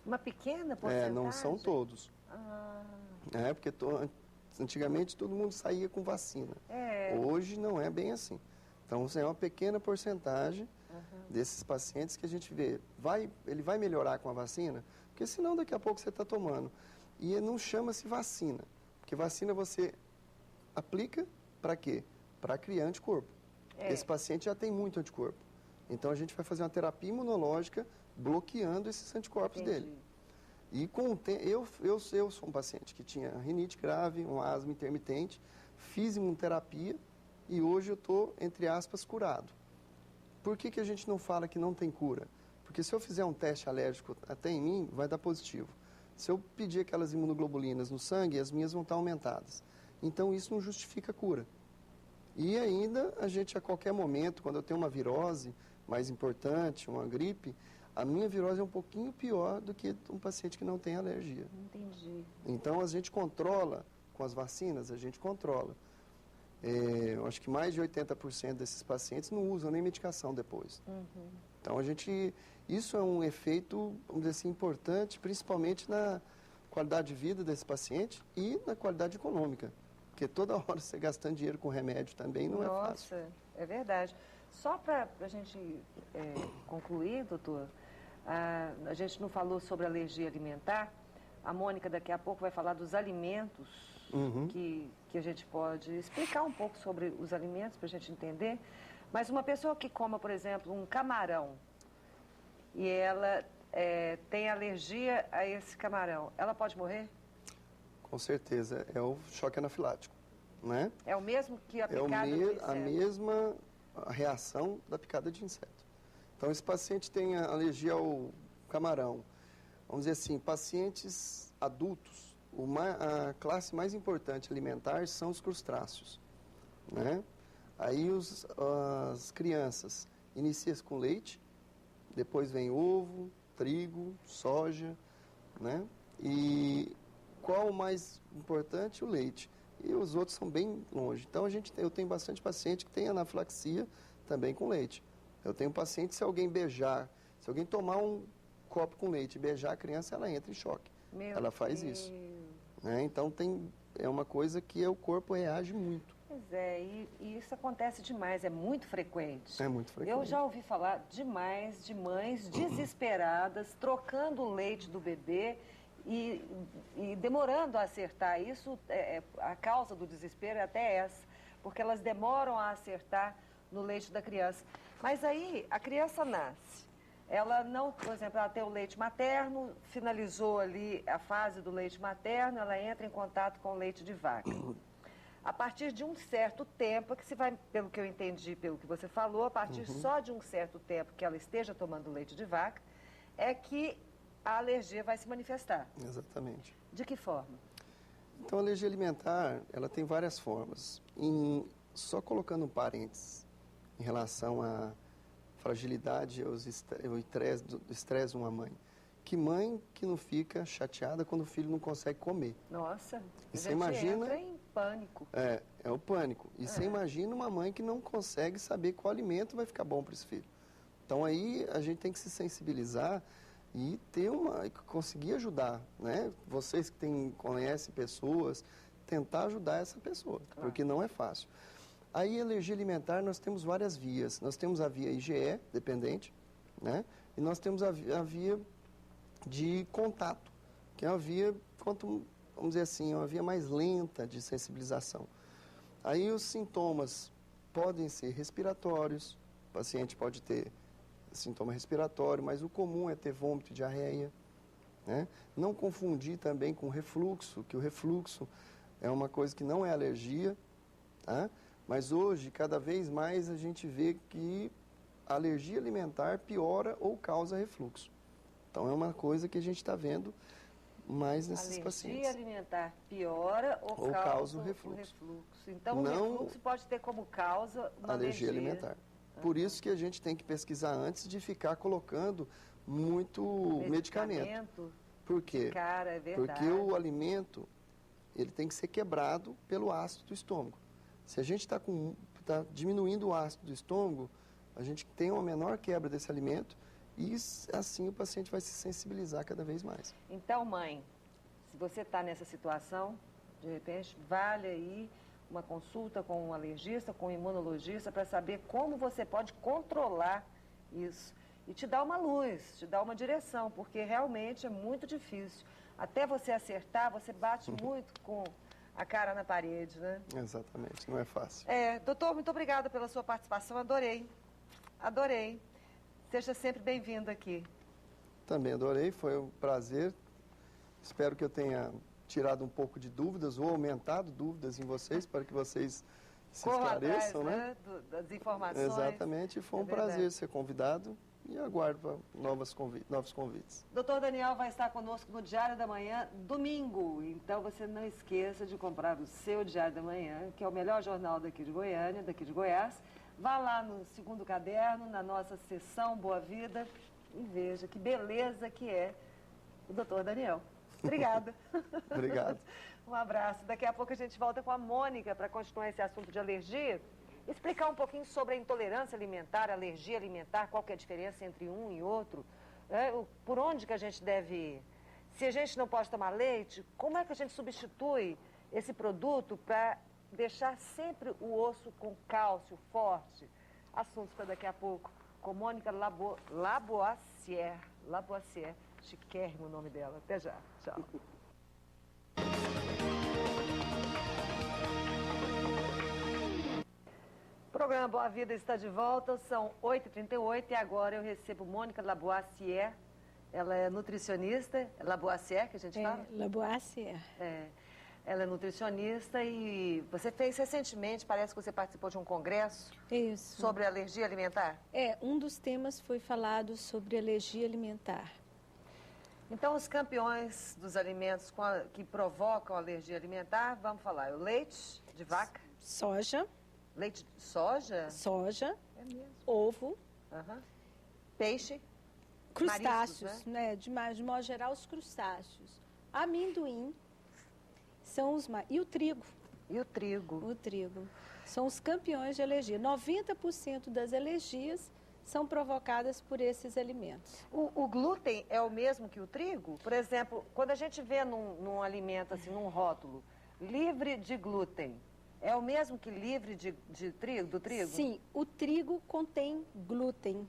Uma pequena porcentagem? Não são todos. Porque antigamente todo mundo saía com vacina. Hoje não é bem assim. Então, é uma pequena porcentagem desses pacientes que a gente vê. Ele vai melhorar com a vacina? Porque senão daqui a pouco você está tomando. E não chama-se vacina. Porque vacina você aplica para quê? Para criar anticorpo. Esse paciente já tem muito anticorpo. Então, a gente vai fazer uma terapia imunológica bloqueando esses anticorpos dele. E com o tempo, eu sou um paciente que tinha rinite grave, um asma intermitente, fiz imunoterapia e hoje eu estou, entre aspas, curado. Por que a gente não fala que não tem cura? Porque se eu fizer um teste alérgico até em mim, vai dar positivo. Se eu pedir aquelas imunoglobulinas no sangue, as minhas vão estar aumentadas. Então, isso não justifica a cura. E ainda, a gente, a qualquer momento, quando eu tenho uma virose mais importante, uma gripe, a minha virose é um pouquinho pior do que um paciente que não tem alergia. Entendi. Então, a gente controla, com as vacinas, a gente controla. Eu acho que mais de 80% desses pacientes não usam nem medicação depois. Então, isso é um efeito, vamos dizer assim, importante, principalmente na qualidade de vida desse paciente e na qualidade econômica. Porque toda hora você gastando dinheiro com remédio também não é fácil. Nossa, é verdade. Só para a gente concluir, doutor, a gente não falou sobre alergia alimentar. A Mônica daqui a pouco vai falar dos alimentos que a gente pode explicar um pouco sobre os alimentos para a gente entender. Mas uma pessoa que coma, por exemplo, um camarão e ela tem alergia a esse camarão, ela pode morrer? Com certeza, é o choque anafilático, né? É o mesmo que a picada do inseto? A mesma reação da picada de inseto. Então, esse paciente tem alergia ao camarão. Vamos dizer assim, pacientes adultos, a classe mais importante alimentar são os crustáceos, né? Aí as crianças iniciam com leite, depois vem ovo, trigo, soja, né? E qual o mais importante? O leite. E os outros são bem longe. Então, eu tenho bastante paciente que tem anafilaxia também com leite. Eu tenho paciente, se alguém tomar um copo com leite e beijar a criança, ela entra em choque. Ela faz isso. Né? Então, é uma coisa que o corpo reage muito. Pois é, e isso acontece demais, é muito frequente. É muito frequente. Eu já ouvi falar demais de mães desesperadas, trocando o leite do bebê e demorando a acertar. Isso, a causa do desespero é até essa, porque elas demoram a acertar no leite da criança. Mas aí, a criança nasce. Ela não, por exemplo, ela tem o leite materno, finalizou ali a fase do leite materno, ela entra em contato com o leite de vaca. A partir de um certo tempo, que se vai, pelo que eu entendi, pelo que você falou, a partir só de um certo tempo que ela esteja tomando leite de vaca, é que a alergia vai se manifestar. Exatamente. De que forma? Então, a alergia alimentar, ela tem várias formas. Só colocando um parênteses em relação à fragilidade e o estresse de uma mãe. Que mãe que não fica chateada quando o filho não consegue comer? Nossa, e você imagina, entra em pânico. É o pânico. E você imagina uma mãe que não consegue saber qual alimento vai ficar bom para esse filho. Então, aí a gente tem que se sensibilizar e conseguir ajudar, né? Vocês que conhecem pessoas, tentar ajudar essa pessoa, porque não é fácil. Aí, alergia alimentar, nós temos várias vias. Nós temos a via IgE, dependente, né? E nós temos a via de contato, que é uma via, vamos dizer assim, uma via mais lenta de sensibilização. Aí, os sintomas podem ser respiratórios, o paciente pode ter sintoma respiratório, mas o comum é ter vômito e diarreia, né? Não confundir também com refluxo, que o refluxo é uma coisa que não é alergia, tá? Mas hoje, cada vez mais, a gente vê que a alergia alimentar piora ou causa refluxo. Então, é uma coisa que a gente está vendo mais nesses pacientes. Alergia alimentar piora ou causa o refluxo. Então, o refluxo pode ter como causa uma alergia alimentar. Por isso que a gente tem que pesquisar antes de ficar colocando muito medicamento. Por quê? Cara, é verdade. Porque o alimento, ele tem que ser quebrado pelo ácido do estômago. Se a gente está diminuindo o ácido do estômago, a gente tem uma menor quebra desse alimento E assim o paciente vai se sensibilizar cada vez mais. Então, mãe, se você está nessa situação, de repente, vale aí uma consulta com um alergista, com um imunologista, para saber como você pode controlar isso. E te dar uma luz, te dar uma direção, porque realmente é muito difícil. Até você acertar, você bate muito com a cara na parede, né? Exatamente, não é fácil. Doutor, muito obrigada pela sua participação, adorei. Adorei. Seja sempre bem-vindo aqui. Também adorei, foi um prazer. Espero que eu tenha tirado um pouco de dúvidas ou aumentado dúvidas em vocês, para que vocês se esclareçam, atrás, né? Das informações. Exatamente, foi um prazer ser convidado e aguardo novos convites. Doutor Daniel vai estar conosco no Diário da Manhã, domingo. Então você não esqueça de comprar o seu Diário da Manhã, que é o melhor jornal daqui de Goiânia, daqui de Goiás. Vá lá no segundo caderno, na nossa seção Boa Vida, e veja que beleza que é o doutor Daniel. Obrigada. Obrigado. Um abraço. Daqui a pouco a gente volta com a Mônica para continuar esse assunto de alergia. Explicar um pouquinho sobre a intolerância alimentar, a alergia alimentar, qual que é a diferença entre um e outro. Por onde que a gente deve ir? Se a gente não pode tomar leite, como é que a gente substitui esse produto para deixar sempre o osso com cálcio forte? Assuntos para daqui a pouco com Mônica Laboassier. Chiquérrimo o nome dela. Até já. Tchau. O programa Boa Vida está de volta, são 8h38 e agora eu recebo Mônica Laboassier. Ela é nutricionista, é Laboassier que a gente fala? Laboassier. Ela é nutricionista e você fez recentemente, parece que você participou de um congresso. Isso. Sobre alergia alimentar? Um dos temas foi falado sobre alergia alimentar. Então, os campeões dos alimentos que provocam alergia alimentar, vamos falar, o leite de vaca. Soja. Leite de soja? Soja. É mesmo. Ovo. Peixe. Crustáceos, né? De modo geral, os crustáceos. Amendoim. São os mais. E o trigo. E o trigo. O trigo. São os campeões de alergia. 90% das alergias são provocadas por esses alimentos. O glúten é o mesmo que o trigo? Por exemplo, quando a gente vê num alimento, assim, num rótulo, livre de glúten, é o mesmo que livre de trigo, do trigo? Sim, o trigo contém glúten.